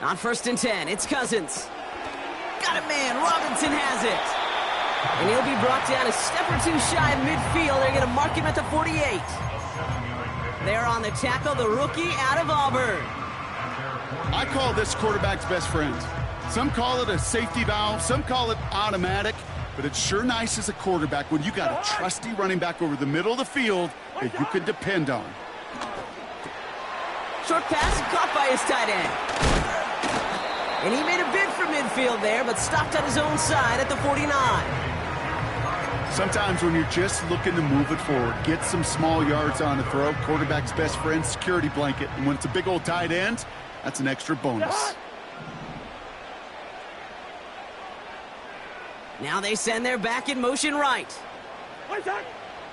On 1st and 10, it's Cousins. Got it, man. Robinson has it. And he'll be brought down a step or two shy of midfield. They're going to mark him at the 48. There on the tackle, the rookie out of Auburn. I call this quarterback's best friend. Some call it a safety valve, some call it automatic, but it's sure nice as a quarterback when you got a trusty running back over the middle of the field that you can depend on. Short pass caught by his tight end. And he made a bid for midfield there, but stopped on his own side at the 49. Sometimes when you're just looking to move it forward, get some small yards on the throw, quarterback's best friend, security blanket. And when it's a big old tight end, that's an extra bonus. Now they send their back in motion right.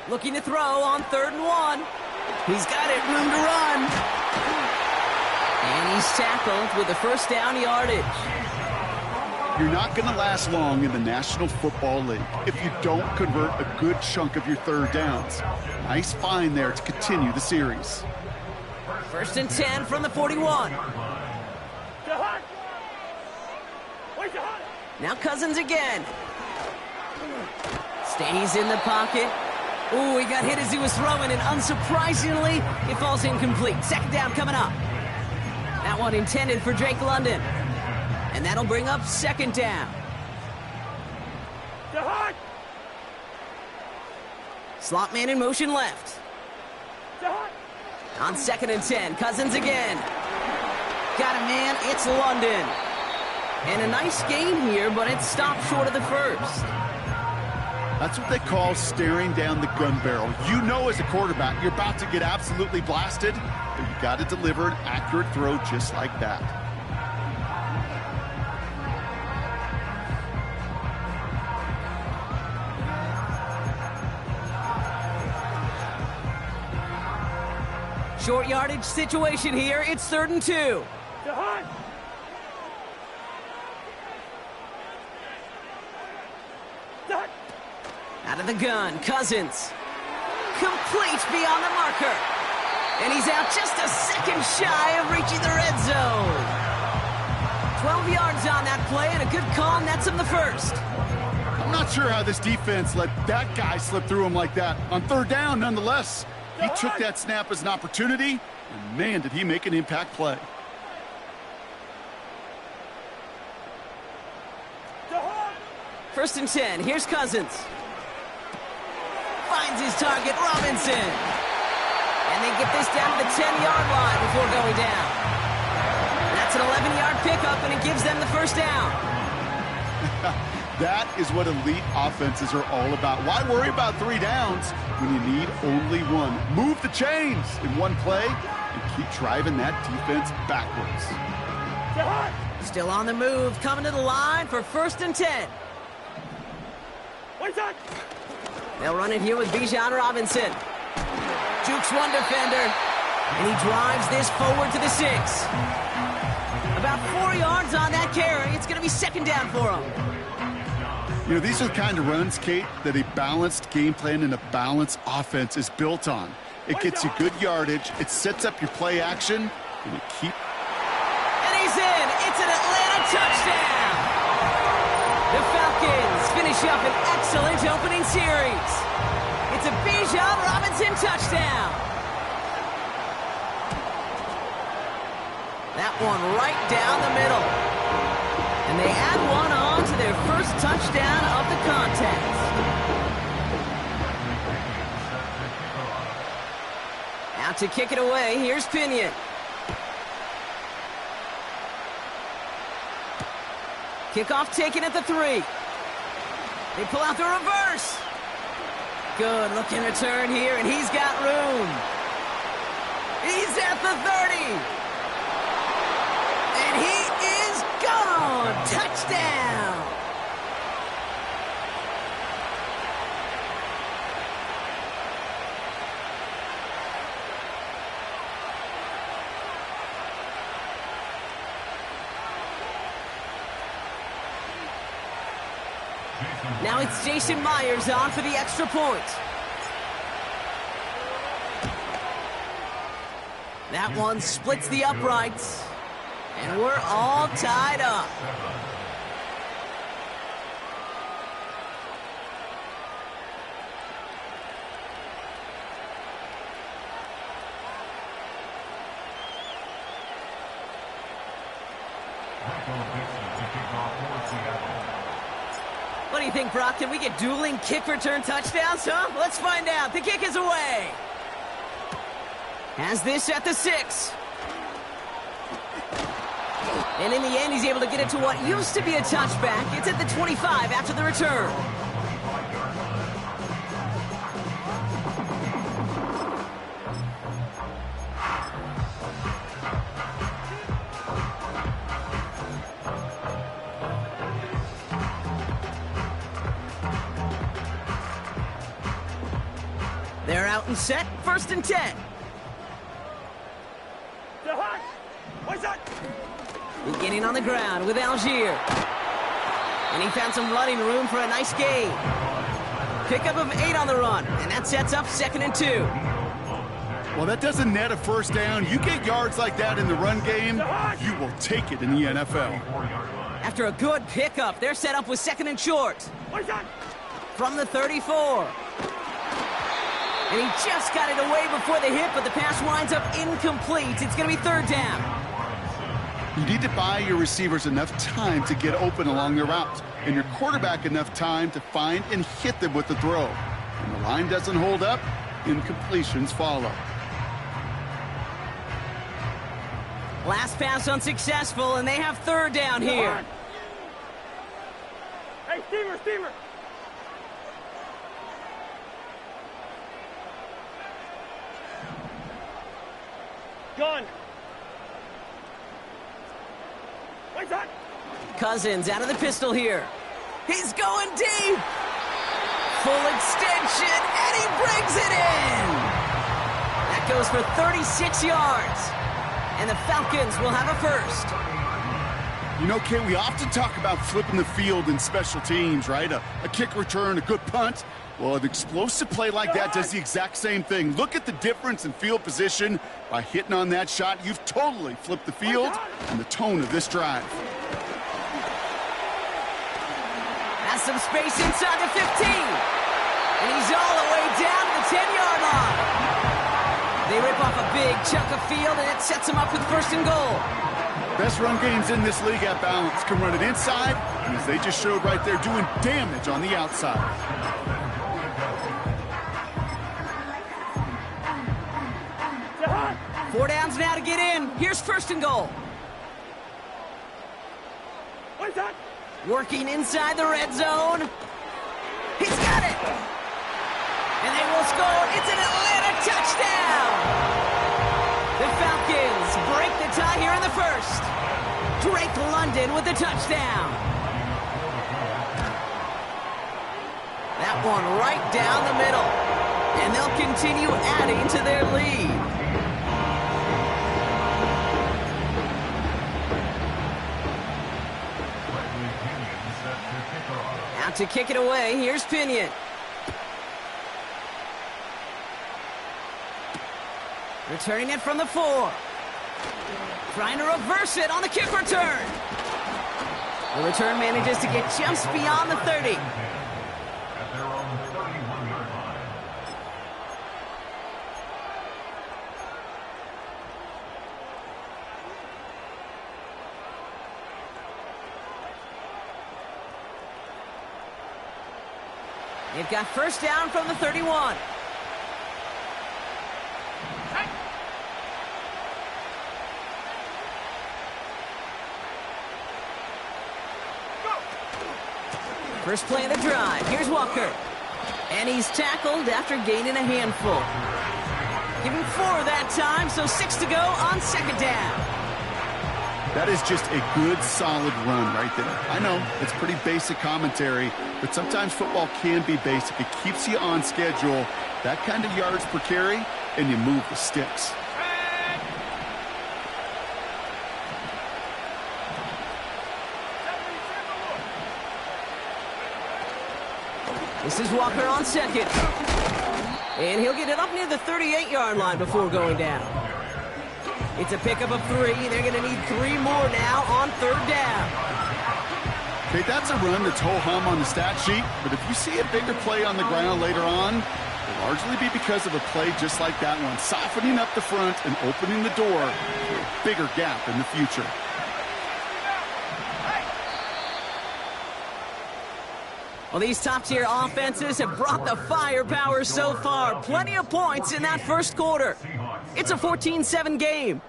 Looking to throw on 3rd and 1. He's got it, room to run. And he's tackled with the first down yardage. You're not going to last long in the National Football League if you don't convert a good chunk of your 3rd downs. Nice find there to continue the series. 1st and 10 from the 41. Now Cousins again. Stays in the pocket. Ooh, he got hit as he was throwing, and unsurprisingly, it falls incomplete. 2nd down coming up. That one intended for Drake London. And that'll bring up 2nd down. Slot man in motion left. On 2nd and 10, Cousins again. Got it, man. It's London. And a nice gain here, but it stopped short of the first. That's what they call staring down the gun barrel. You know as a quarterback, you're about to get absolutely blasted, but you got to deliver an accurate throw just like that. Short yardage situation here. It's 3rd and 2. Out of the gun, Cousins. Complete beyond the marker. And he's out just a second shy of reaching the red zone. 12 yards on that play, and a good call nets him the first. I'm not sure how this defense let that guy slip through him like that. On 3rd down, nonetheless, he took that snap as an opportunity, and man, did he make an impact play. First and 10, here's Cousins. Finds his target, Robinson. And they get this down to the 10-yard line before going down. That's an 11-yard pickup, and it gives them the first down. That is what elite offenses are all about. Why worry about 3 downs when you need only one? Move the chains in one play and keep driving that defense backwards. Still on the move, coming to the line for 1st and 10. They'll run it here with Bijan Robinson. Jukes one defender, and he drives this forward to the 6. About 4 yards on that carry. It's going to be 2nd down for him. You know, these are the kind of runs, Kate, that a balanced game plan and a balanced offense is built on. It gets you good yardage, it sets up your play action, and it keeps... And he's in! It's an Atlanta touchdown! The Falcons finish up an excellent opening series. It's a Bijan Robinson touchdown. That one right down the middle. And they add one on to their first touchdown of the contest. Out to kick it away, here's Pinion. Kickoff taken at the 3. They pull out the reverse. Good looking return here, and he's got room. He's at the 30. And he is gone. Touchdown. Now it's Jason Myers on for the extra point. That one splits the uprights. And we're all tied up. What do you think, Brock? Can we get dueling kick return touchdowns, huh? Let's find out. The kick is away. Has this at the 6. And in the end, he's able to get it to what used to be a touchback. It's at the 25 after the return. They're out and set, 1st and 10. Beginning on the ground with Algier. And he found some running room for a nice gain. Pickup of 8 on the run, and that sets up 2nd and 2. Well, that doesn't net a first down. You get yards like that in the run game, you will take it in the NFL. After a good pickup, they're set up with 2nd and short. From the 34. And he just got it away before the hit, but the pass winds up incomplete. It's going to be 3rd down. You need to buy your receivers enough time to get open along their routes, and your quarterback enough time to find and hit them with the throw. When the line doesn't hold up, incompletions follow. Last pass unsuccessful, and they have 3rd down here. Hey, steamer! Gun! Cousins out of the pistol here. He's going deep. Full extension, and he brings it in. That goes for 36 yards. And the Falcons will have a 1st. You know, Kate, we often talk about flipping the field in special teams, right? A kick return, a good punt. Well, an explosive play like that does the exact same thing. Look at the difference in field position. By hitting on that shot, you've totally flipped the field and the tone of this drive. Has some space inside the 15. And he's all the way down to the 10-yard line. They rip off a big chunk of field, and it sets them up with 1st and goal. Best run games in this league at balance. Can run it inside, and as they just showed right there, doing damage on the outside. Four downs now to get in. Here's 1st and goal. Working inside the red zone. He's got it. And they will score. It's an Atlanta touchdown. The Falcons break the tie here in the 1st. Drake London with the touchdown. That one right down the middle. And they'll continue adding to their lead. Out to kick it away, here's Pinion. Returning it from the 4. Trying to reverse it on the kick return. The return manages to get just beyond the 30. They've got 1st down from the 31. First play of the drive. Here's Walker. And he's tackled after gaining a handful. Give him 4 that time, so 6 to go on 2nd down. That is just a good, solid run right there. I know, it's pretty basic commentary, but sometimes football can be basic. It keeps you on schedule, that kind of yards per carry, and you move the sticks. This is Walker on 2nd. And he'll get it up near the 38-yard line before going down. It's a pickup of 3. They're going to need 3 more now on 3rd down. Okay, that's a run that's ho-hum on the stat sheet, but if you see a bigger play on the ground later on, it'll largely be because of a play just like that one, softening up the front and opening the door for a bigger gap in the future. Well, these top-tier offenses have brought the firepower so far. Plenty of points in that first quarter. It's a 14-7 game.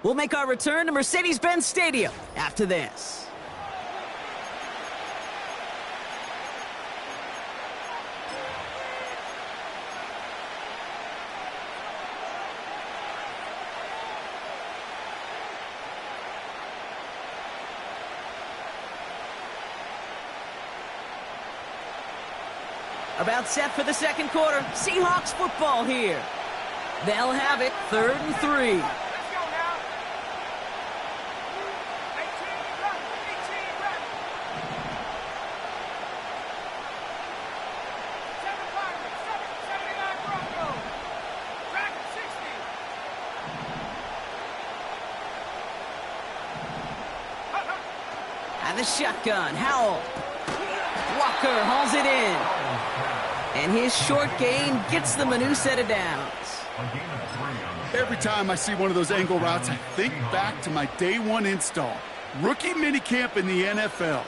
We'll make our return to Mercedes-Benz Stadium after this. About set for the second quarter. Seahawks football here. They'll have it 3rd and 3. Let's go now. 18 run. 18 run. 79 Broncos. Track 60. And the shotgun. Howell. Walker hauls it in. And his short gain gets them a new set of downs. Every time I see one of those angle routes, I think back to my day 1 install. Rookie minicamp in the NFL.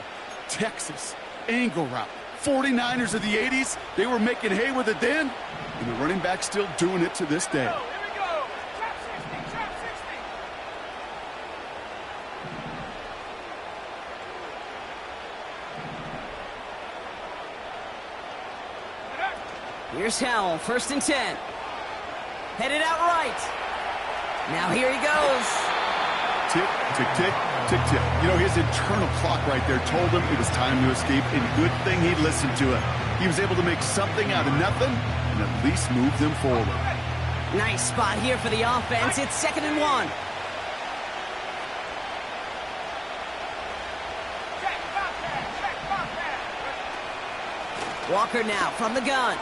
Texas, angle route. 49ers of the 80s, they were making hay with it then, and the running back's still doing it to this day. Here we go. Trap 60. Trap 60. Here's Howell, 1st and 10. Headed out right. Now here he goes. Tick, tick, tick, tick, tick. You know, his internal clock right there told him it was time to escape, and good thing he listened to it. He was able to make something out of nothing and at least move them forward. Nice spot here for the offense. It's 2nd and 1. Check, Bobcat. Check, Bobcat. Walker now from the gun.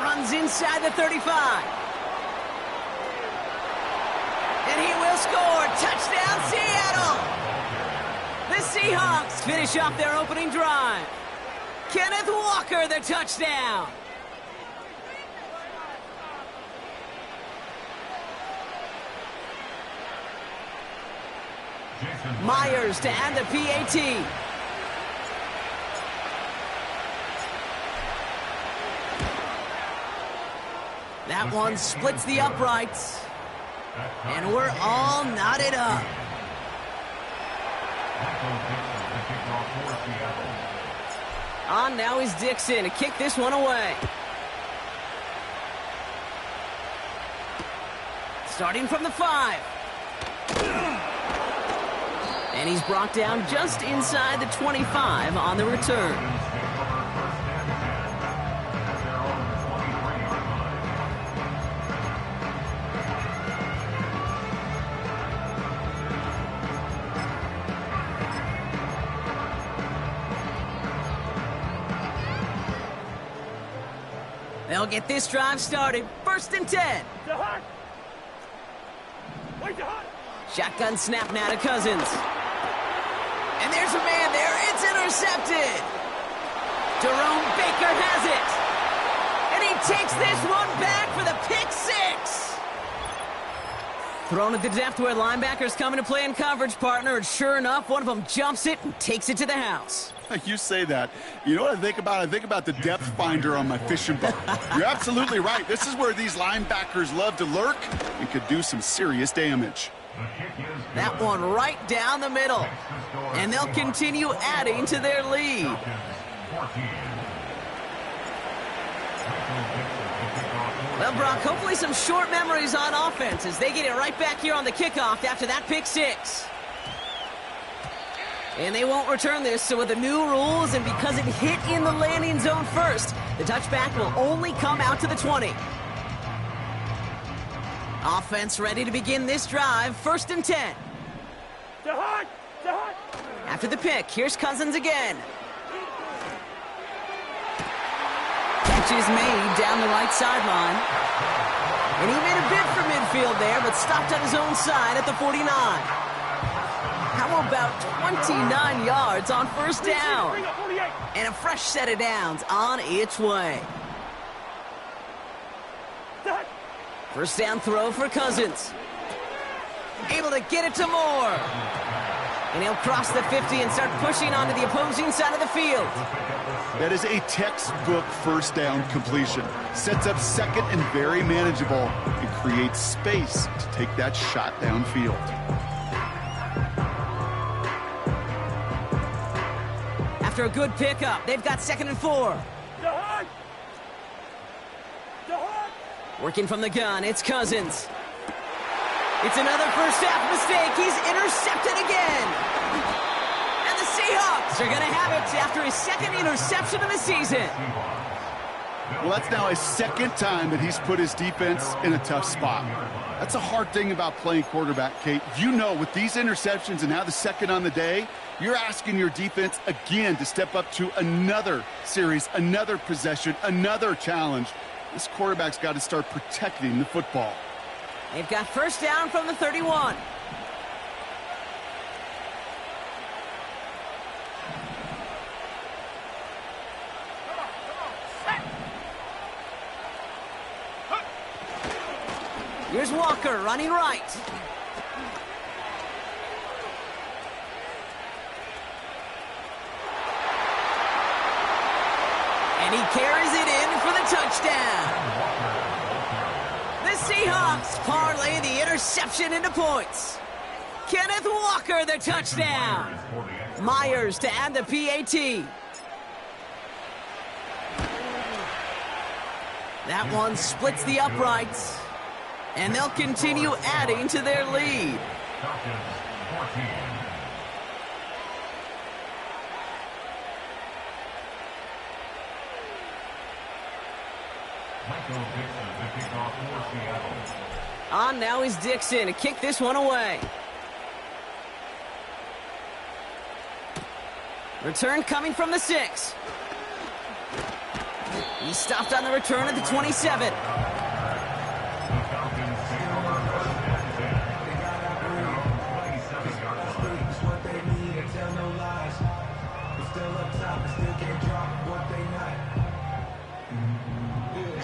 Runs inside the 35. And he will score. Touchdown, Seattle! The Seahawks finish off their opening drive. Kenneth Walker, the touchdown. Myers to add the PAT. That one splits the uprights. And we're all knotted up. On now is Dixon to kick this one away. Starting from the 5. And he's brought down just inside the 25 on the return. They'll get this drive started. 1st and 10. DeHart. Wait, DeHart. Shotgun snap now to Cousins. And there's a man there. It's intercepted. Jerome Baker has it. And he takes this one back for the pick 6. Thrown at the depth where linebackers come into play in coverage, partner. And sure enough, one of them jumps it and takes it to the house. You say that. You know what I think about? I think about the depth finder on my fishing boat. You're absolutely right. This is where these linebackers love to lurk and could do some serious damage. That one right down the middle. And they'll continue adding to their lead. Well, Brock, hopefully some short memories on offense as they get it right back here on the kickoff after that pick 6. And they won't return this, so with the new rules and because it hit in the landing zone first, the touchback will only come out to the 20. Offense ready to begin this drive, 1st and 10. DeHart. DeHart. After the pick, here's Cousins again. Catch is made down the right sideline. And he made a bid for midfield. field there, but stopped on his own side at the 49. How about 29 yards on first down? Bring up 48. And a fresh set of downs on its way. Done. First down throw for Cousins. Able to get it to Moore. And he'll cross the 50 and start pushing onto the opposing side of the field. That is a textbook first down completion. Sets up second and very manageable and creates space to take that shot downfield. After a good pickup, they've got 2nd and 4. Done. Done. Working from the gun, it's Cousins. It's another first half mistake. He's intercepted again. And the Seahawks are going to have it after his 2nd interception of the season. Well, that's now his 2nd time that he's put his defense in a tough spot. That's a hard thing about playing quarterback, Kate. You know, with these interceptions and now the 2nd on the day, you're asking your defense again to step up to another series, another possession, another challenge. This quarterback's got to start protecting the football. They've got first down from the 31. Here's Walker running right. And he carries it in for the touchdown. The Seahawks parlay the interception into points. Kenneth Walker, the touchdown. Myers to add the PAT. That one splits the uprights. And they'll continue adding to their lead. On now is Dixon to kick this one away. Return coming from the 6. He stopped on the return at the 27.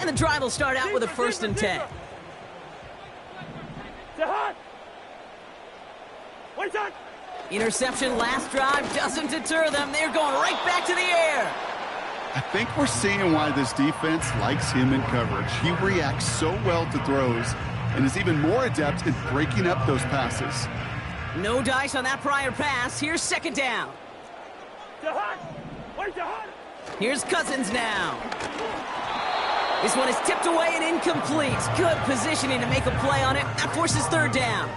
And the drive will start out with a 1st and 10. Done. Wait on. Interception last drive doesn't deter them. They're going right back to the air. I think we're seeing why this defense likes him in coverage. He reacts so well to throws and is even more adept at breaking up those passes. No dice on that prior pass. Here's 2nd down. Done. Wait, done. Here's Cousins now. This one is tipped away and incomplete. Good positioning to make a play on it. That forces 3rd down.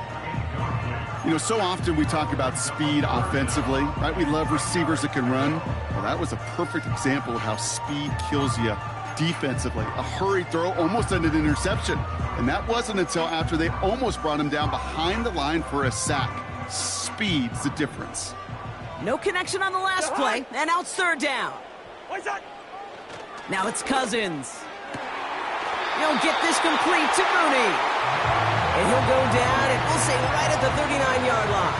You know, so often we talk about speed offensively, right? We love receivers that can run. Well, that was a perfect example of how speed kills you defensively. A hurried throw almost ended an interception. And that wasn't until after they almost brought him down behind the line for a sack. Speed's the difference. No connection on the last play, and now it's 3rd down. Wait on. Now it's Cousins. He'll get this complete to Mooney. And he'll go down, and we'll say right at the 39-yard line.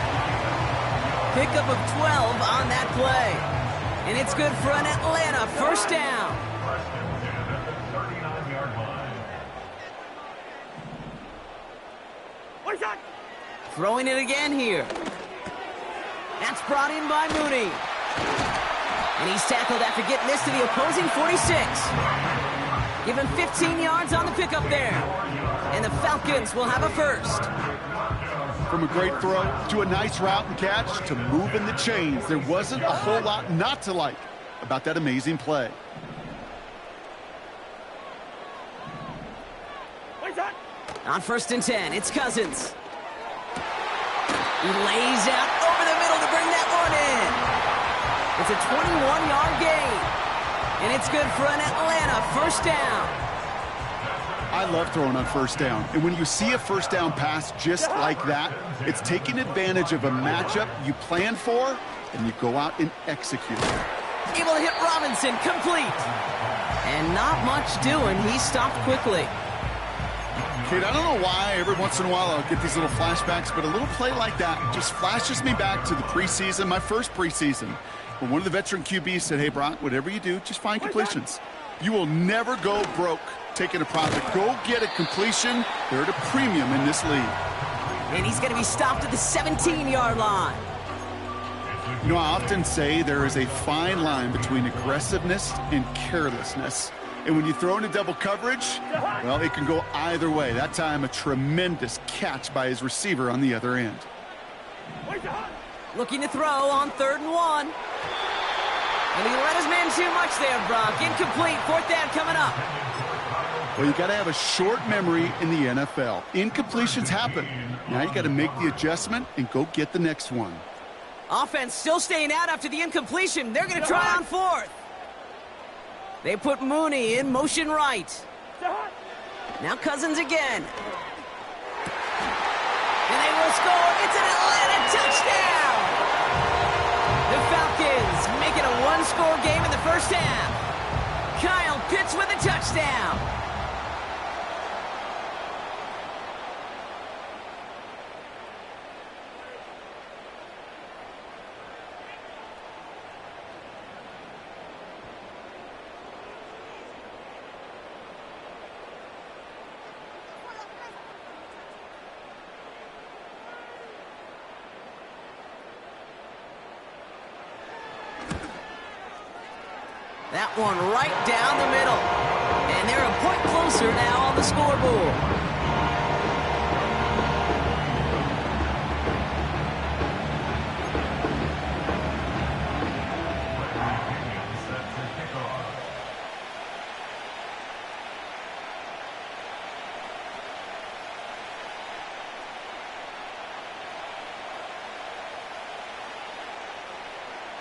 Pickup of 12 on that play. And it's good for an Atlanta 1st down. Wait on. Throwing it again here. That's brought in by Mooney. And he's tackled after getting this to the opposing 46. Give him 15 yards on the pickup there. And the Falcons will have a 1st. From a great throw to a nice route and catch to moving the chains, there wasn't a whole lot not to like about that amazing play. Wait on. On 1st and 10, it's Cousins. He lays out over the middle to bring that one in. It's a 21-yard gain. And it's good for an Atlanta 1st down. I love throwing on 1st down. And when you see a 1st down pass just like that, it's taking advantage of a matchup you plan for, and you go out and execute it. Able to hit Robinson, complete. And not much doing. He stopped quickly. Kate, I don't know why every once in a while I'll get these little flashbacks, but a little play like that just flashes me back to the preseason, my first preseason, when one of the veteran QBs said, hey, Brock, whatever you do, just find completions. You will never go broke taking a profit. Go get a completion. They're at a premium in this league. And he's going to be stopped at the 17-yard line. You know, I often say there is a fine line between aggressiveness and carelessness. And when you throw into double coverage, well, it can go either way. That time, a tremendous catch by his receiver on the other end. Looking to throw on 3rd and 1. And he let his man too much there, Brock. Incomplete. 4th down coming up. Well, you got to have a short memory in the NFL. Incompletions happen. Now you got to make the adjustment and go get the next one. Offense still staying out after the incompletion. They're going to try on 4th. They put Mooney in motion right. Now Cousins again. And they will score. It's an Atlanta touchdown. The Falcons make it a one-score game in the first half. Kyle Pitts with a touchdown. That one right down the middle. And they're a point closer now on the scoreboard.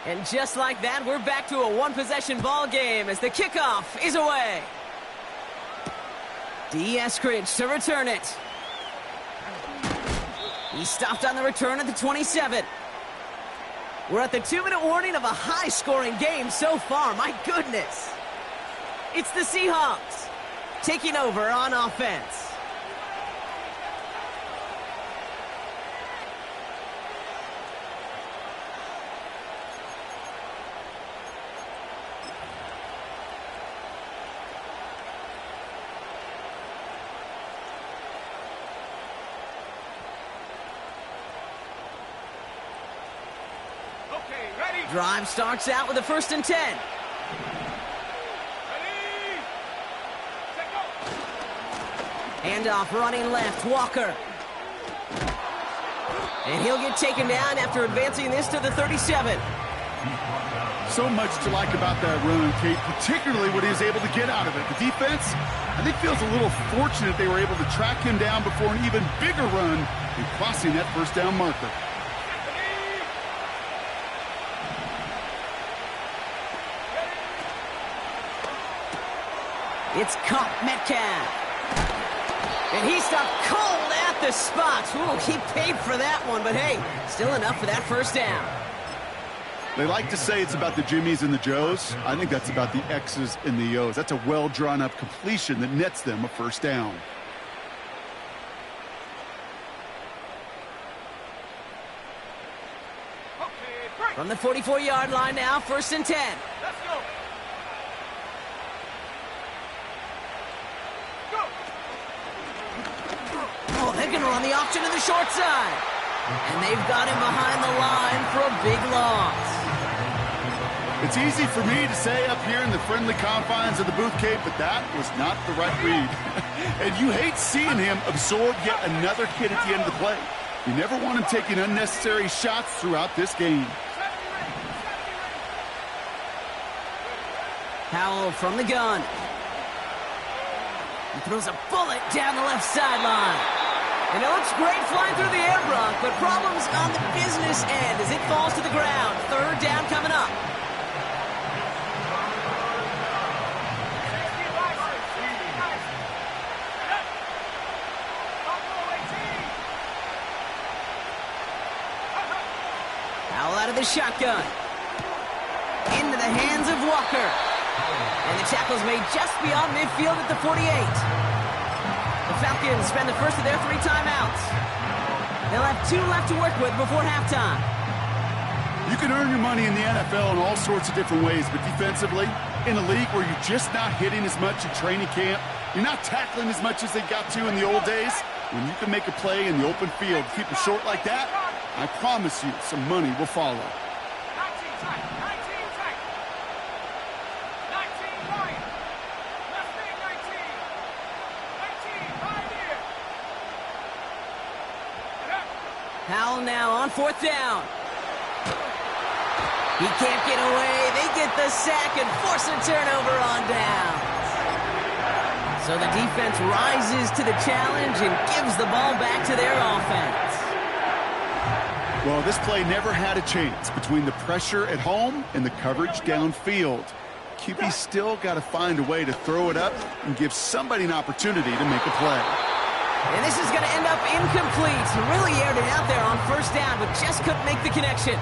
And just like that, we're back to a one-possession ball game as the kickoff is away. D. Eskridge to return it. He stopped on the return at the 27. We're at the 2-minute warning of a high-scoring game so far. My goodness. It's the Seahawks taking over on offense. Drive starts out with a 1st and 10. Handoff running left, Walker. And he'll get taken down after advancing this to the 37. So much to like about that run, Kate, particularly what he was able to get out of it. The defense, I think, feels a little fortunate they were able to track him down before an even bigger run and crossing that 1st down marker. It's Cup Metcalf. And he stopped cold at the spot. Ooh, he paid for that one, but hey, still enough for that 1st down. They like to say it's about the Jimmies and the Joes. I think that's about the X's and the O's. That's a well-drawn-up completion that nets them a 1st down. From the 44-yard line now, 1st and 10. Let's go. Oh, they're going to run the option to the short side. And they've got him behind the line for a big loss. It's easy for me to say up here in the friendly confines of the booth, Kate, but that was not the right read. And you hate seeing him absorb yet another hit at the end of the play. You never want him taking unnecessary shots throughout this game. Howell from the gun. He throws a bullet down the left sideline. And it looks great flying through the air, Brock, but problems on the business end as it falls to the ground. 3rd down coming up. Howell out of the shotgun. Into the hands of Walker. And the tackle's made just beyond midfield at the 48. The Falcons spend the first of their 3 timeouts. They'll have 2 left to work with before halftime. You can earn your money in the NFL in all sorts of different ways, but defensively, in a league where you're just not hitting as much in training camp, you're not tackling as much as they got to in the old days, when you can make a play in the open field, keep it short like that, I promise you some money will follow. 19 tight, 19 tight. 19 right. Left wing 19. 19 right here. Howell now on 4th down. He can't get away. They get the sack and force a turnover on downs. So the defense rises to the challenge and gives the ball back to their offense. Well, this play never had a chance between the pressure at home and the coverage downfield. QB still got to find a way to throw it up and give somebody an opportunity to make a play. And this is going to end up incomplete. Really aired it out there on 1st down, but just couldn't make the connection.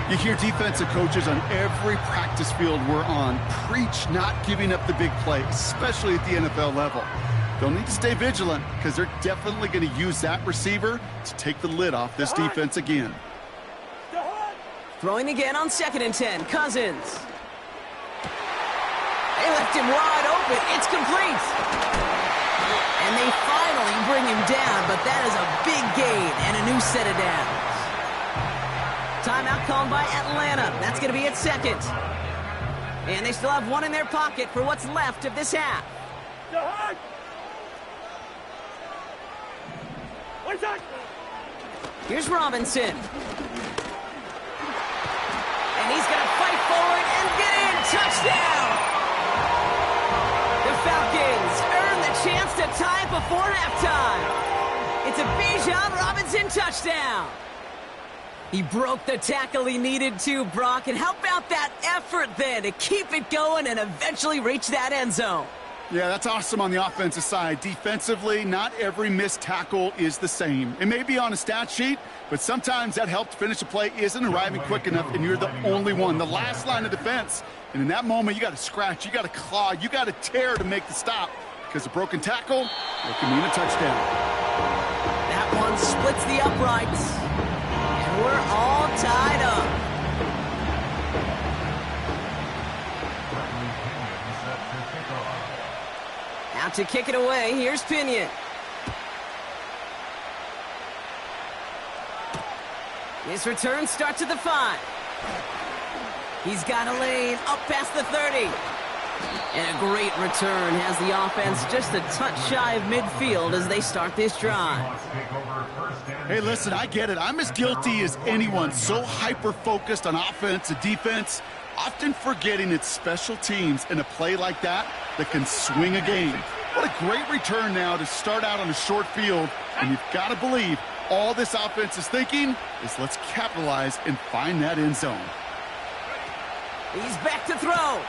You hear defensive coaches on every practice field we're on preach not giving up the big play, especially at the NFL level. They'll need to stay vigilant because they're definitely going to use that receiver to take the lid off this defense again. Throwing again on 2nd and 10, Cousins. They left him wide open. It's complete. And they finally bring him down, but that is a big gain and a new set of downs. Timeout called by Atlanta. That's going to be at 2nd. And they still have 1 in their pocket for what's left of this half. Here's Robinson. And he's going to fight forward and get in. Touchdown! The Falcons earn the chance to tie it before halftime. It's a Bijan Robinson touchdown. He broke the tackle he needed to, Brock. And how about that effort then to keep it going and eventually reach that end zone? Yeah, that's awesome on the offensive side. Defensively, not every missed tackle is the same. It may be on a stat sheet, but sometimes that help to finish a play isn't arriving quick enough, and you're the only one, the last line of defense. And in that moment, you got to scratch, you got to claw, you got to tear to make the stop, because a broken tackle, it can mean a touchdown. That one splits the uprights, and we're all tied up. Out to kick it away, here's Pinion. His return starts at the 5. He's got a lane up past the 30. And a great return has the offense just a touch shy of midfield as they start this drive. Hey, listen, I get it. I'm as guilty as anyone. So hyper-focused on offense and defense, often forgetting it's special teams in a play like that can swing a game. What a great return now to start out on a short field. And you've got to believe all this offense is thinking is let's capitalize and find that end zone. He's back to throw.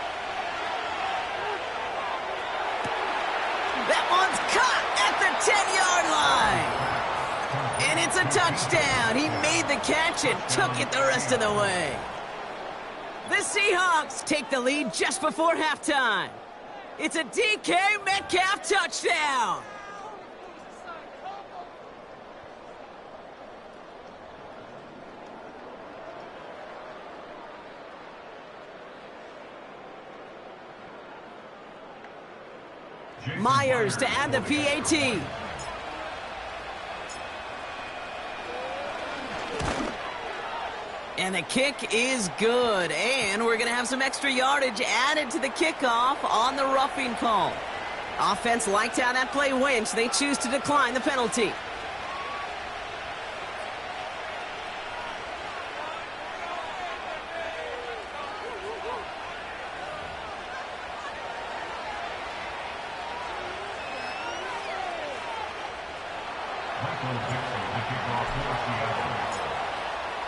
That one's caught at the 10-yard line. And it's a touchdown. He made the catch and took it the rest of the way. The Seahawks take the lead just before halftime. It's a DK Metcalf touchdown. Myers to add the PAT. And the kick is good. And we're going to have some extra yardage added to the kickoff on the roughing call. Offense liked how that play went. They choose to decline the penalty.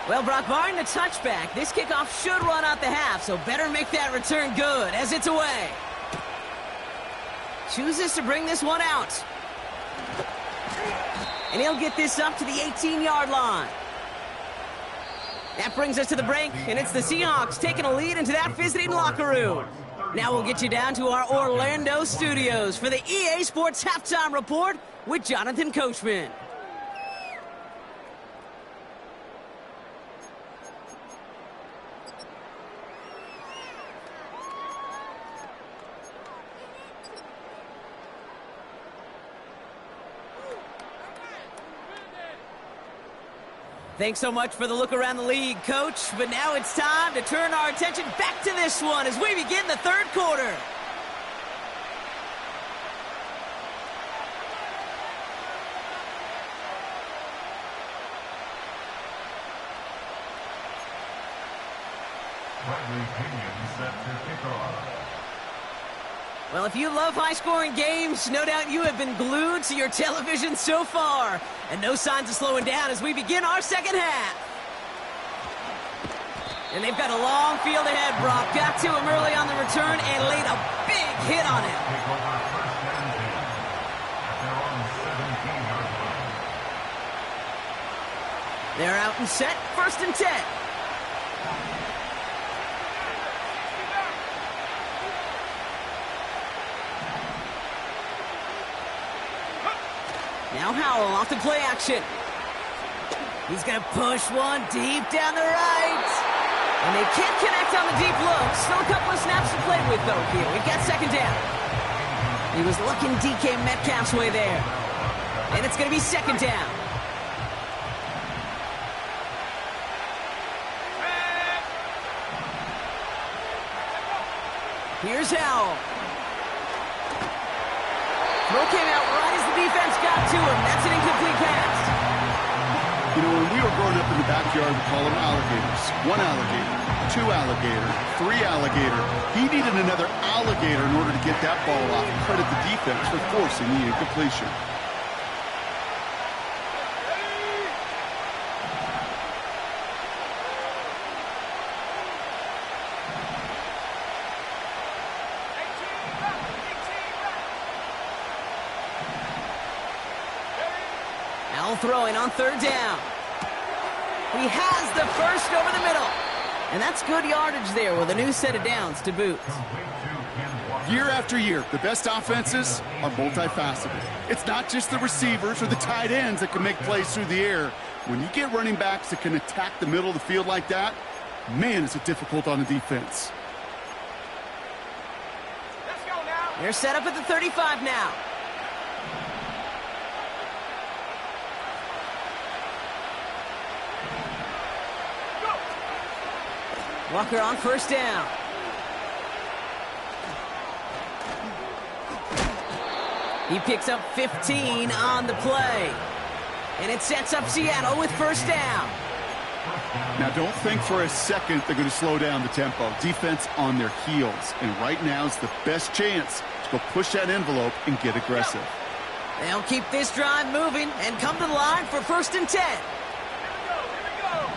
Well, Brock, barring the touchback, this kickoff should run out the half, so better make that return good as it's away. Chooses to bring this one out. And he'll get this up to the 18-yard line. That brings us to the break, and it's the Seahawks taking a lead into that visiting locker room. Now we'll get you down to our Orlando studios for the EA Sports Halftime Report with Jonathan Coachman. Thanks so much for the look around the league, Coach. But now it's time to turn our attention back to this one as we begin the third quarter. Well, if you love high-scoring games, no doubt you have been glued to your television so far. And no signs of slowing down as we begin our second half. And they've got a long field ahead, Brock. Got to him early on the return and laid a big hit on him. They're out and set, 1st and 10. Now Howell off the play action. He's going to push one deep down the right. And they can't connect on the deep low. Still a couple of snaps to play with, though, here. We've got 2nd down. He was looking DK Metcalf's way there. And it's going to be 2nd down. Here's Howell. Throw came out right as the defense got to him. That's an incomplete pass. You know, when we were growing up in the backyard, we call them alligators. 1 alligator, 2 alligator, 3 alligator. He needed another alligator in order to get that ball off. Credit the defense for forcing the incompletion. Throwing on 3rd down. He has the first over the middle. And that's good yardage there with a new set of downs to boot. Year after year, the best offenses are multifaceted. It's not just the receivers or the tight ends that can make plays through the air. When you get running backs that can attack the middle of the field like that, man, is it difficult on the defense. Let's go now. They're set up at the 35 now. Walker on 1st down. He picks up 15 on the play. And it sets up Seattle with 1st down. Now, don't think for a second they're going to slow down the tempo. Defense on their heels. And right now is the best chance to go push that envelope and get aggressive. They'll keep this drive moving and come to the line for 1st and 10. Here we go.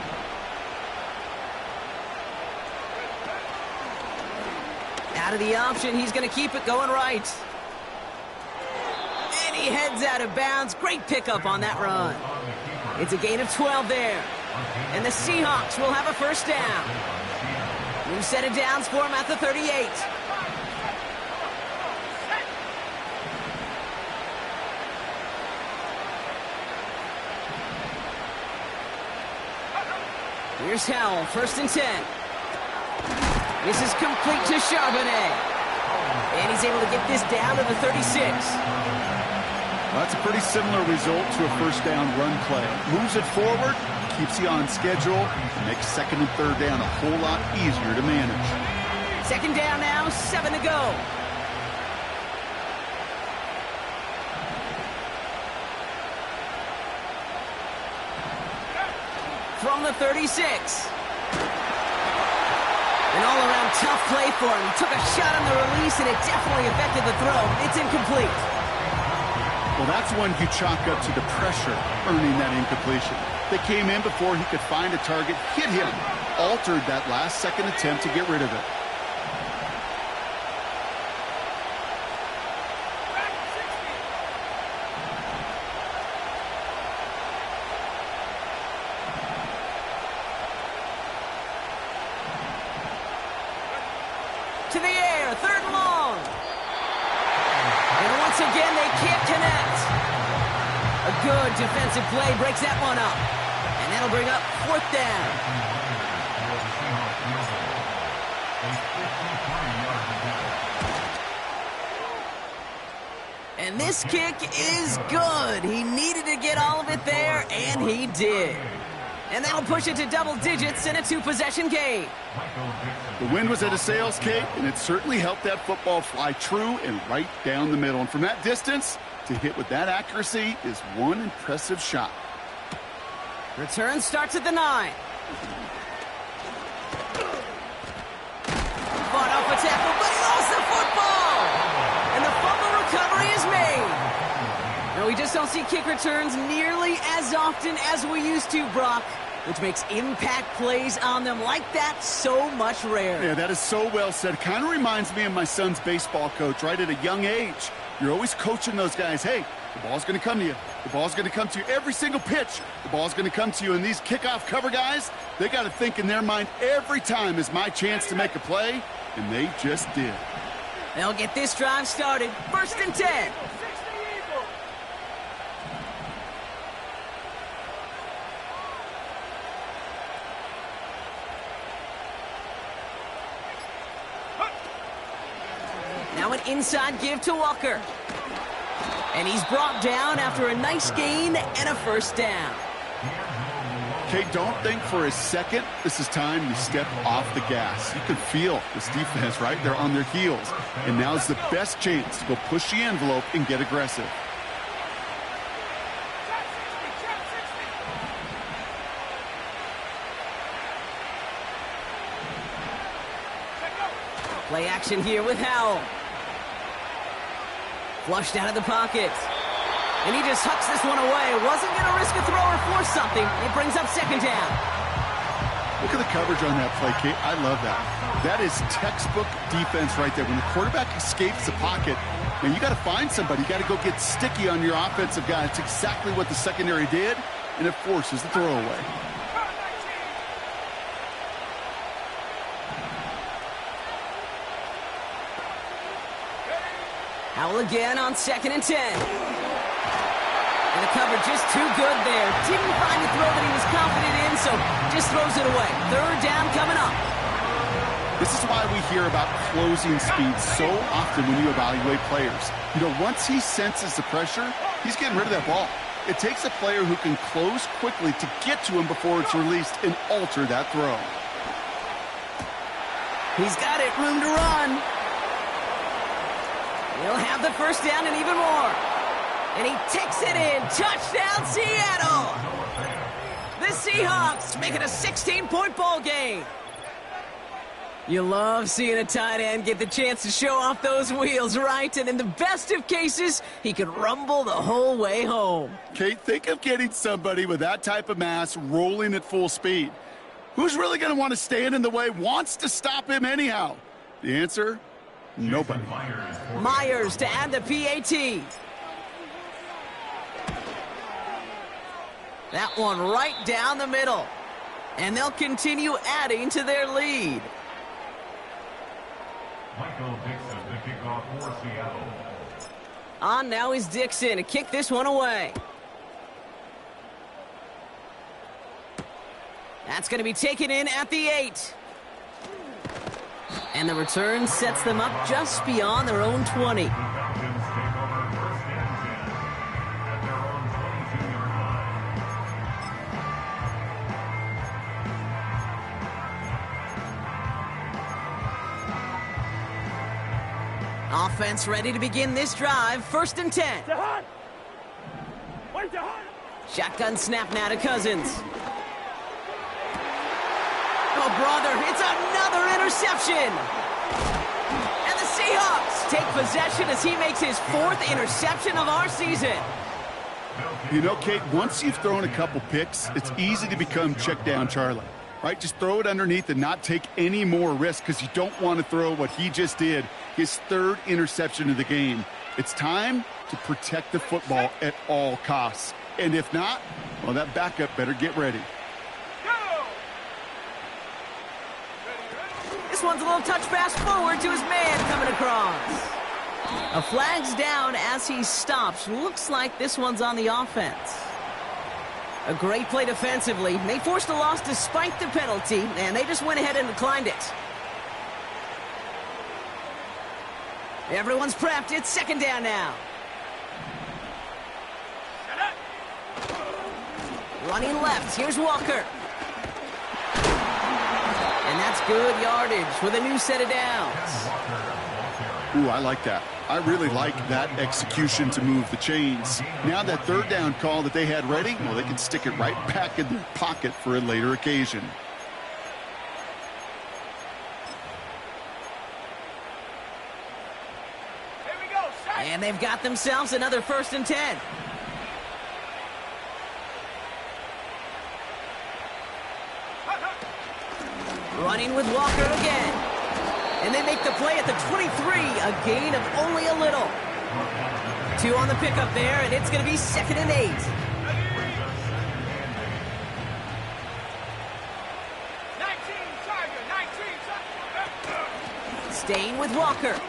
Out of the option, he's going to keep it going right. And he heads out of bounds. Great pickup on that run. It's a gain of 12 there. And the Seahawks will have a 1st down. New set of downs for him at the 38. Here's Howell, 1st and 10. This is complete to Charbonnet. And he's able to get this down to the 36. Well, that's a pretty similar result to a 1st down run play. Moves it forward, keeps you on schedule, and makes 2nd and 3rd down a whole lot easier to manage. 2nd down now, 7 to go. From the 36. An all-around tough play for him. He took a shot on the release, and it definitely affected the throw. It's incomplete. Well, that's one you chalk up to the pressure earning that incompletion. They came in before he could find a target, hit him, altered that last-second attempt to get rid of it. To the air, 30. again, they can't connect. A good defensive play breaks that one up. And that'll bring up 4th down. And this kick is good. He needed to get all of it there, and he did. And that'll push it to double digits in a 2-possession game. The wind was at his sails, Kate, and it certainly helped that football fly true and right down the middle. And from that distance, to hit with that accuracy is one impressive shot. Return starts at the 9. Fought off a tackle, but he lost the football! And the fumble recovery is made. Now, we just don't see kick returns nearly as often as we used to, Brock, which makes impact plays on them like that so much rarer. Yeah, that is so well said. Kind of reminds me of my son's baseball coach, right at a young age. You're always coaching those guys, hey, the ball's going to come to you. The ball's going to come to you every single pitch. The ball's going to come to you. And these kickoff cover guys, they got to think in their mind every time is my chance to make a play, and they just did. They'll get this drive started. 1st and 10. Now an inside give to Walker. And he's brought down after a nice gain and a 1st down. Kate, don't think for a second this is time you step off the gas. You can feel this defense, right? They're on their heels. And now's the best chance to go push the envelope and get aggressive. Play action here with Howell. Flushed out of the pocket. And he just hucks this one away. Wasn't going to risk a throw or force something. It brings up 2nd down. Look at the coverage on that play, Kate. I love that. That is textbook defense right there. When the quarterback escapes the pocket, and you got to find somebody. You got to go get sticky on your offensive guy. It's exactly what the secondary did, and it forces the throwaway. Howell again on 2nd and 10. And the cover just too good there. Didn't find the throw that he was confident in, so just throws it away. 3rd down coming up. This is why we hear about closing speed so often when you evaluate players. You know, once he senses the pressure, he's getting rid of that ball. It takes a player who can close quickly to get to him before it's released and alter that throw. He's got it, room to run. He'll have the 1st down and even more. And he takes it in. Touchdown, Seattle! The Seahawks make it a 16-point ball game. You love seeing a tight end get the chance to show off those wheels, right? And in the best of cases, he could rumble the whole way home. Kate, think of getting somebody with that type of mass rolling at full speed. Who's really going to want to stand in the way, wants to stop him anyhow? The answer? Nobody. Myers to add the PAT. That one right down the middle. And they'll continue adding to their lead. Michael Dixon, the kickoff for Seattle. On now is Dixon to kick this one away. That's going to be taken in at the 8. And the return sets them up just beyond their own 20. Offense ready to begin this drive. 1st and 10. Shotgun snap now to Cousins. Oh, brother, it's another interception. And the Seahawks take possession as he makes his 4th interception of our season. You know, Kate, once you've thrown a couple picks, it's easy to become check down Charlie, right? Just throw it underneath and not take any more risk because you don't want to throw what he just did, his 3rd interception of the game. It's time to protect the football at all costs. And if not, well, that backup better get ready. This one's a little touch pass forward to his man coming across. A flag's down as he stops. Looks like this one's on the offense. A great play defensively. They forced a loss despite the penalty, and they just went ahead and declined it. Everyone's prepped. It's second down now. Running left. Here's Walker. And that's good yardage with a new set of downs. Ooh, I like that. I really like that execution to move the chains. Now that third down call that they had ready, well, they can stick it right back in their pocket for a later occasion. Here we go. And they've got themselves another 1st and 10. Running with Walker again. And they make the play at the 23, a gain of only a little. 2 on the pickup there, and it's going to be 2nd and 8. Staying with Walker.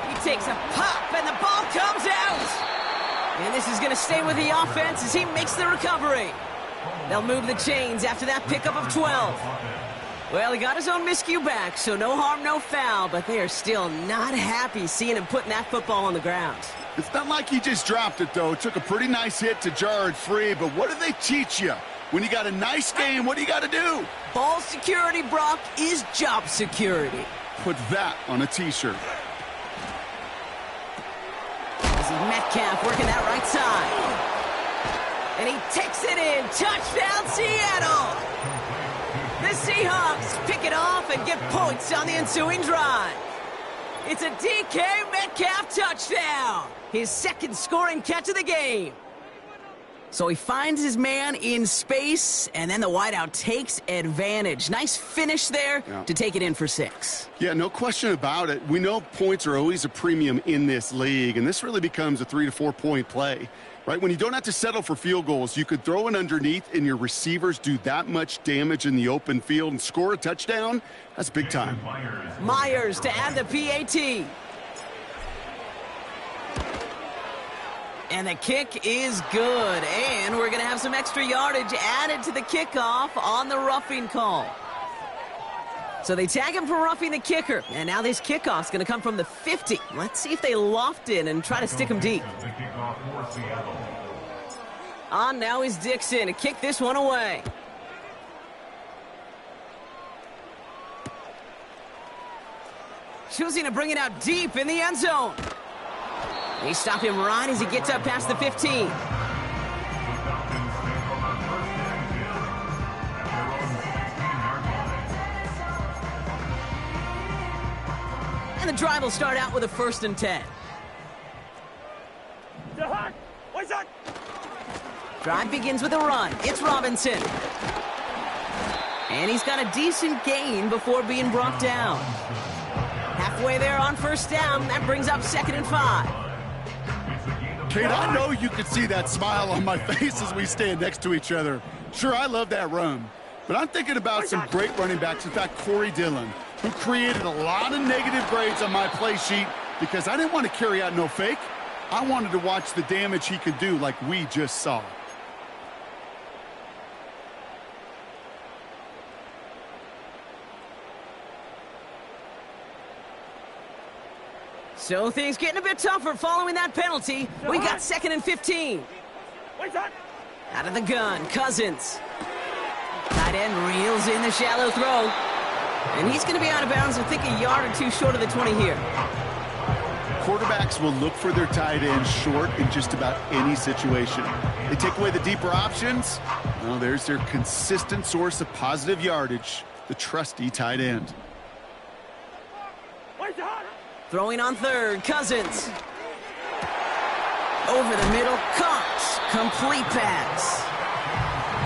He takes a pop, and the ball comes out. And this is going to stay with the offense as he makes the recovery. They'll move the chains after that pickup of 12. Well, he got his own miscue back, so no harm, no foul, but they are still not happy seeing him putting that football on the ground. It's not like he just dropped it, though. It took a pretty nice hit to jar it free, but what do they teach you? When you got a nice game, what do you got to do? Ball security, Brock, is job security. Put that on a T-shirt. This is Metcalf working that right side. And he takes it in. Touchdown, Seattle! The Seahawks pick it off and get points on the ensuing drive. It's a DK Metcalf touchdown. His 2nd scoring catch of the game. So he finds his man in space, and then the wideout takes advantage. Nice finish there to take it in for 6. Yeah, no question about it. We know points are always a premium in this league, and this really becomes a 3 to 4 point play. Right, when you don't have to settle for field goals, you could throw it underneath and your receivers do that much damage in the open field and score a touchdown. That's big time. Myers to add the PAT. And the kick is good. And we're going to have some extra yardage added to the kickoff on the roughing call. So they tag him for roughing the kicker. And now this kickoff's going to come from the 50. Let's see if they loft in and try to stick him deep. On now is Dixon to kick this one away. Choosing to bring it out deep in the end zone. They stop him right as he gets up past the 15. And the drive will start out with a 1st and 10. Drive begins with a run. It's Robinson. And he's got a decent gain before being brought down. Halfway there on 1st down. That brings up 2nd and 5. Kate, I know you could see that smile on my face as we stand next to each other. Sure, I love that run. But I'm thinking about some great running backs. In fact, Corey Dillon, who created a lot of negative grades on my play sheet because I didn't want to carry out no fake. I wanted to watch the damage he could do like we just saw. So things getting a bit tougher following that penalty. We got 2nd and 15. Out of the gun, Cousins. Tight end reels in the shallow throw. And he's going to be out of bounds, I think, a yard or 2 short of the 20 here. Quarterbacks will look for their tight end short in just about any situation. They take away the deeper options. Well, there's their consistent source of positive yardage, the trusty tight end. Throwing on 3rd, Cousins. Over the middle, caught. Complete pass.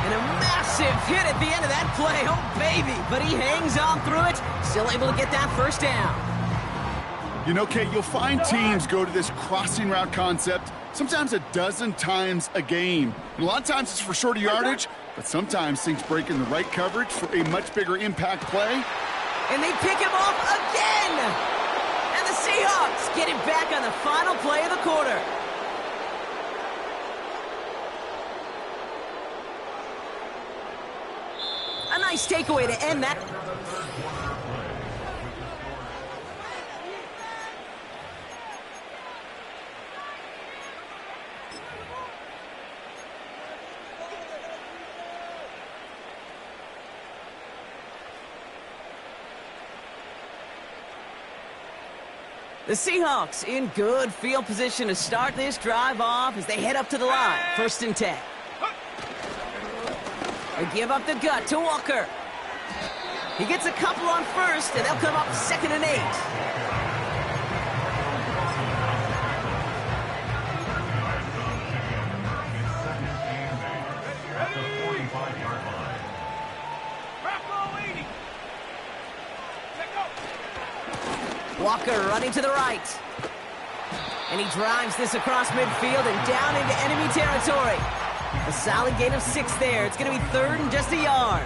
And a massive hit at the end of that play. Oh, baby. But he hangs on through it. Still able to get that 1st down. You know, Kate, you'll find teams go to this crossing route concept sometimes a dozen times a game. And a lot of times it's for shorter yardage, but sometimes things break in the right coverage for a much bigger impact play. And they pick him off again. Seahawks get it back on the final play of the quarter. A nice takeaway to end that. The Seahawks in good field position to start this drive off as they head up to the line. 1st and 10. They give up the gut to Walker. He gets a couple on 1st, and they'll come up 2nd and 8. Walker running to the right. And he drives this across midfield and down into enemy territory. A solid gain of 6 there. It's going to be 3rd and just a yard.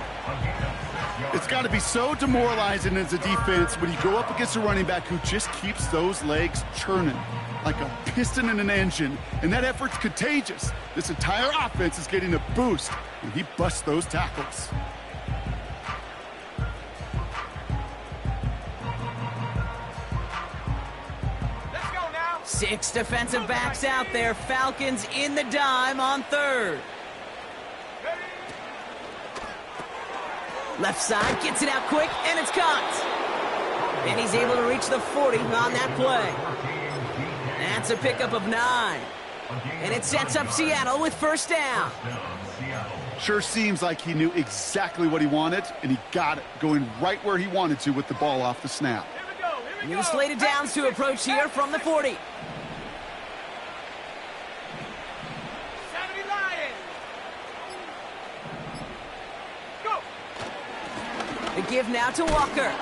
It's got to be so demoralizing as a defense when you go up against a running back who just keeps those legs churning like a piston in an engine. And that effort's contagious. This entire offense is getting a boost, and he busts those tackles. Six defensive backs out there. Falcons in the dime on 3rd. Left side gets it out quick, and it's caught. And he's able to reach the 40 on that play. That's a pickup of 9. And it sets up Seattle with 1st down. Sure seems like he knew exactly what he wanted, and he got it, going right where he wanted to with the ball off the snap. New slated downs to approach here from the 40. The give now to Walker.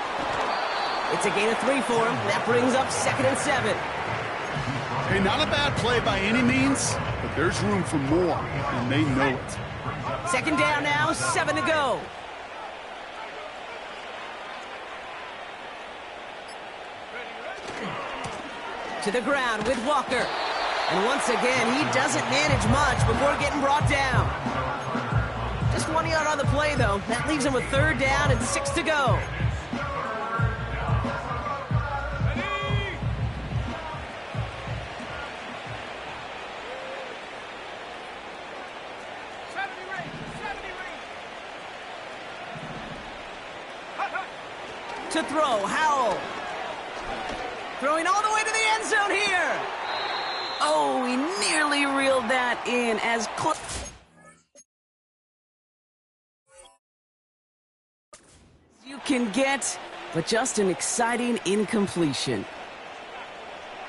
It's a gain of 3 for him. That brings up 2nd and 7. Hey, not a bad play by any means, but there's room for more, and they know it. 2nd down now, 7 to go. To the ground with Walker. And once again, he doesn't manage much before getting brought down. Just 1 yard on the play, though. That leaves him with 3rd down and 6 to go. To throw, Howell. Throwing all the way to the end zone here. Oh, he nearly reeled that in as close as you can get, but just an exciting incompletion.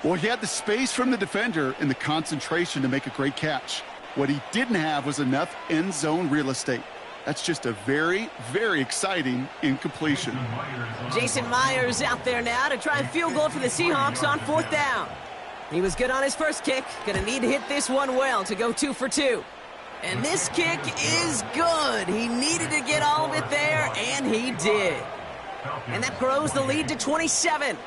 Well, he had the space from the defender and the concentration to make a great catch. What he didn't have was enough end zone real estate. That's just a very, very exciting incompletion. Jason Myers out there now to try a field goal for the Seahawks on 4th down. He was good on his first kick. Gonna need to hit this one well to go 2 for 2. And this kick is good. He needed to get all of it there, and he did. And that grows the lead to 27.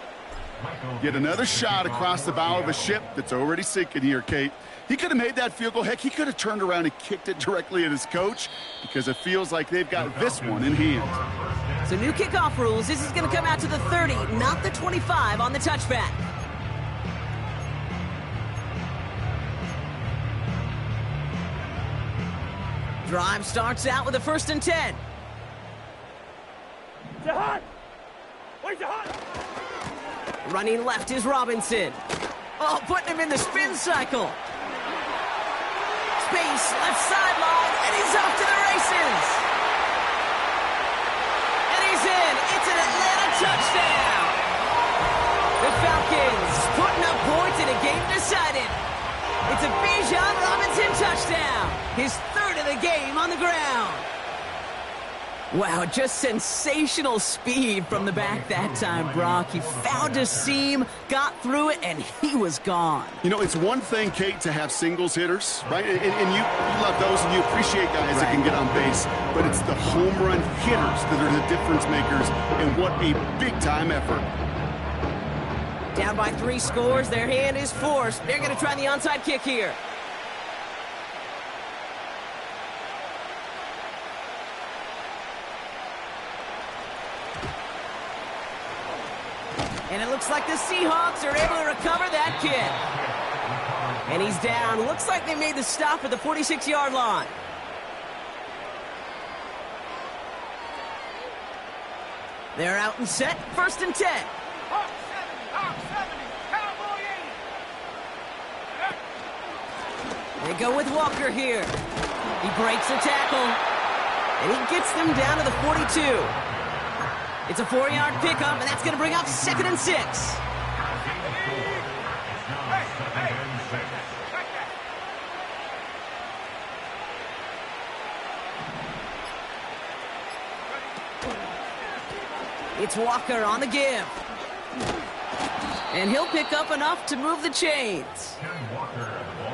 Yet another shot across the bow of a ship that's already sinking here, Kate. He could have made that field goal. Heck, he could have turned around and kicked it directly at his coach because it feels like they've got this one in hand. So new kickoff rules. This is going to come out to the 30, not the 25 on the touchback. Drive starts out with a 1st and 10. Running left is Robinson. Oh, putting him in the spin cycle. Space, left sideline, and he's off to the races. And he's in. It's an Atlanta touchdown. The Falcons putting up points in a game decided. It's a Bijan Robinson touchdown. His 3rd of the game on the ground. Wow, just sensational speed from the back that time, Brock. He found a seam, got through it, and he was gone. You know, it's one thing, Kate, to have singles hitters, right? And you love those, and you appreciate guys that can get on base. But it's the home run hitters that are the difference makers, and what a big-time effort. Down by 3 scores, their hand is forced. They're going to try the onside kick here. And it looks like the Seahawks are able to recover that kick. And he's down. Looks like they made the stop at the 46-yard line. They're out and set. 1st and 10. Hawk 70, Hawk 70, Cowboy 80. They go with Walker here. He breaks a tackle. And he gets them down to the 42. It's a 4-yard pickup, and that's going to bring up 2nd and 6. It's Walker on the give. And he'll pick up enough to move the chains.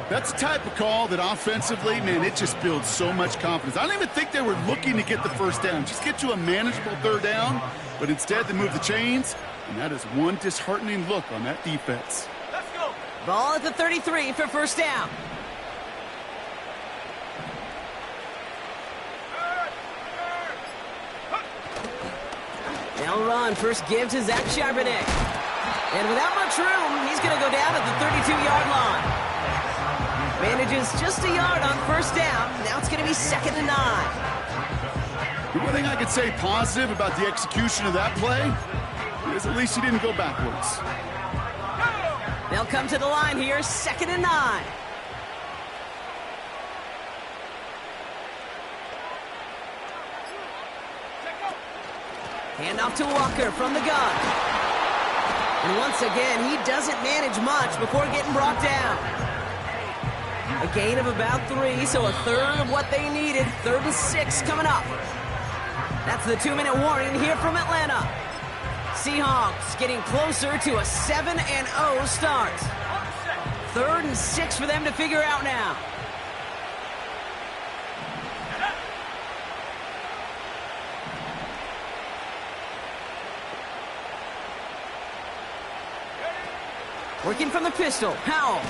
That's the type of call that offensively, man, it just builds so much confidence. I don't even think they were looking to get the 1st down. Just get to a manageable 3rd down, but instead they move the chains, and that is one disheartening look on that defense. Let's go. Ball at the 33 for 1st down. They'll run. First give to Zach Charbonnet. And without much room, he's going to go down at the 32-yard line. Manages just a yard on 1st down. Now it's going to be 2nd and 9. The one thing I could say positive about the execution of that play is at least he didn't go backwards. They'll come to the line here, 2nd and 9. Handoff to Walker from the gun. And once again, he doesn't manage much before getting brought down. A gain of about 3, so a 1/3 of what they needed. 3rd and 6 coming up. That's the 2-minute warning here from Atlanta. Seahawks getting closer to a 7-0 start. 3rd and 6 for them to figure out now. Working from the pistol, Howell.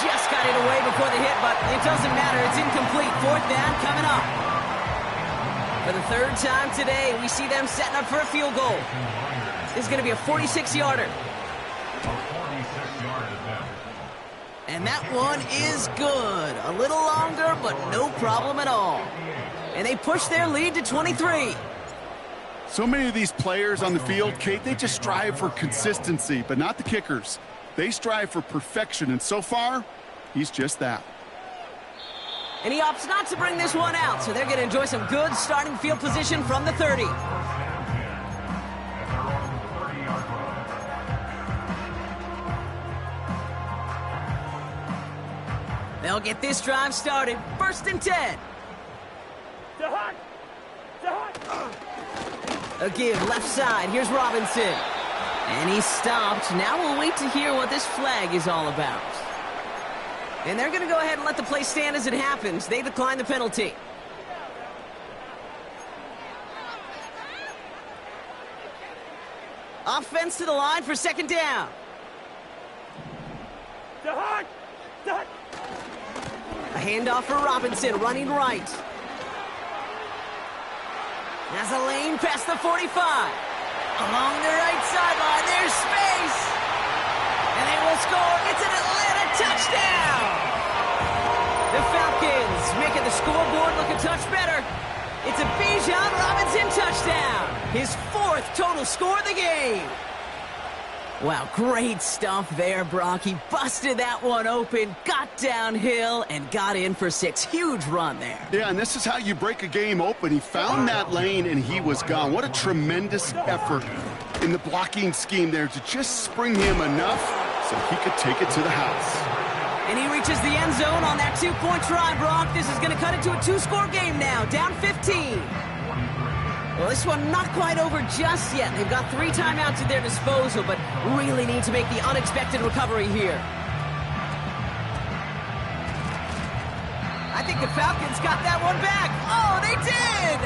Just got it away before the hit, but it doesn't matter. It's incomplete. 4th down coming up. For the 3rd time today, we see them setting up for a field goal. This is going to be a 46-yarder. And that one is good. A little longer, but no problem at all. And they push their lead to 23. So many of these players on the field, Kate, they just strive for consistency, but not the kickers. They strive for perfection, and so far, he's just that. And he opts not to bring this one out, so they're going to enjoy some good starting field position from the 30. They'll get this drive started. 1st and 10. A give left side. Here's Robinson. And he's stopped. Now we'll wait to hear what this flag is all about. And they're going to go ahead and let the play stand as it happens. They decline the penalty. Offense to the line for 2nd down. A handoff for Robinson, running right. Has a lane past the 45. Along the right sideline, there's space. And they will score. It's an Atlanta touchdown. The Falcons making the scoreboard look a touch better. It's a Bijan Robinson touchdown. His 4th total score of the game. Wow, great stuff there, Brock. He busted that one open, got downhill, and got in for 6. Huge run there. Yeah, and this is how you break a game open. He found that lane, and he was gone. What a tremendous effort in the blocking scheme there to just spring him enough so he could take it to the house. And he reaches the end zone on that 2-point try, Brock. This is going to cut it to a 2-score game now, down 15. Well, this one not quite over just yet. They've got 3 timeouts at their disposal, but really need to make the unexpected recovery here. I think the Falcons got that one back. Oh, they did!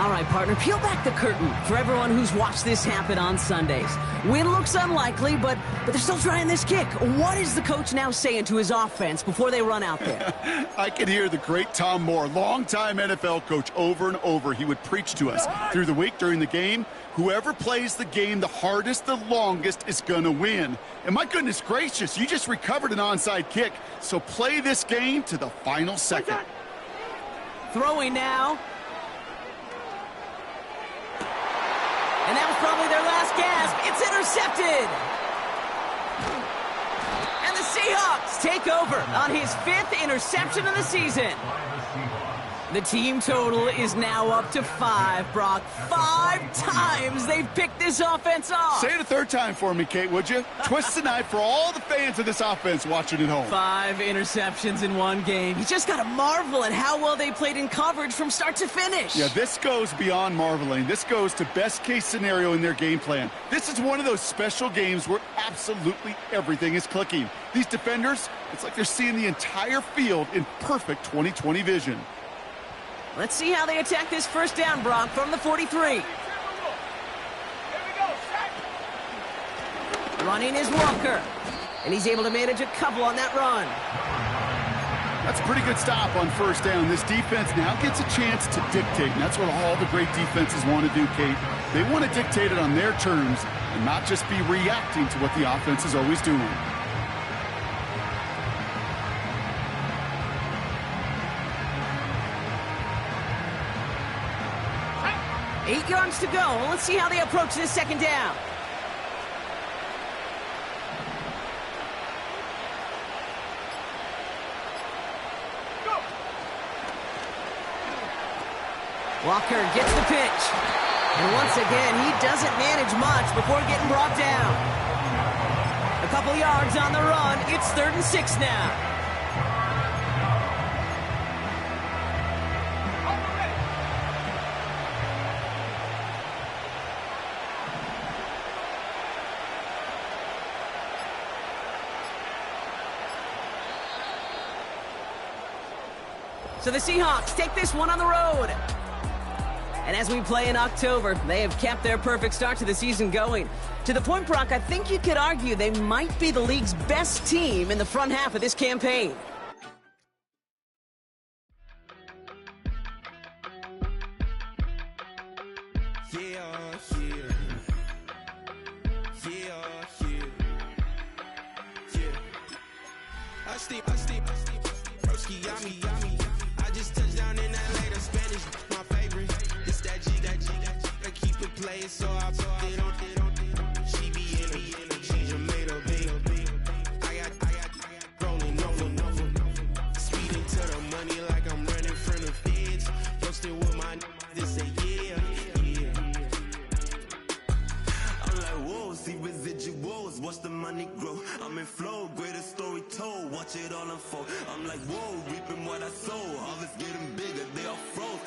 All right, partner, peel back the curtain for everyone who's watched this happen on Sundays. Win looks unlikely, but they're still trying this kick. What is the coach now saying to his offense before they run out there? I can hear the great Tom Moore, longtime NFL coach, over and over. He would preach to us through the week during the game. Whoever plays the game the hardest, the longest, is going to win. And my goodness gracious, you just recovered an onside kick. So play this game to the final second. Throwing now. And that was probably their last gasp. It's intercepted. And the Seahawks take over on his 5th interception of the season. The team total is now up to 5, Brock. 5 times they've picked this offense off. Say it a third time for me, Kate, would you? Twist the knife for all the fans of this offense watching at home. 5 interceptions in one game. You just got to marvel at how well they played in coverage from start to finish. Yeah, this goes beyond marveling. This goes to best case scenario in their game plan. This is one of those special games where absolutely everything is clicking. These defenders, it's like they're seeing the entire field in perfect 20/20 vision. Let's see how they attack this first down, Brock, from the 43. Here we go, set. Running is Walker, and he's able to manage a couple on that run. That's a pretty good stop on first down. This defense now gets a chance to dictate, and that's what all the great defenses want to do, Kate. They want to dictate it on their terms and not just be reacting to what the offense is always doing. 8 yards to go. Let's see how they approach this second down. Go. Walker gets the pitch. And once again, he doesn't manage much before getting brought down. A couple yards on the run. It's 3rd and 6 now. So the Seahawks take this one on the road. And as we play in October, they have kept their perfect start to the season going. To the point, Brock, I think you could argue they might be the league's best team in the front half of this campaign. So I put it on. She be in me, she just made a big. I got rolling over. Speeding to the money like I'm running from the feds. Posted with my this say yeah. I'm like, whoa, see residuals, watch the money grow. I'm in flow, greatest story told, watch it all unfold. I'm like, whoa, reaping what I sow. Harvest getting bigger, they are froze.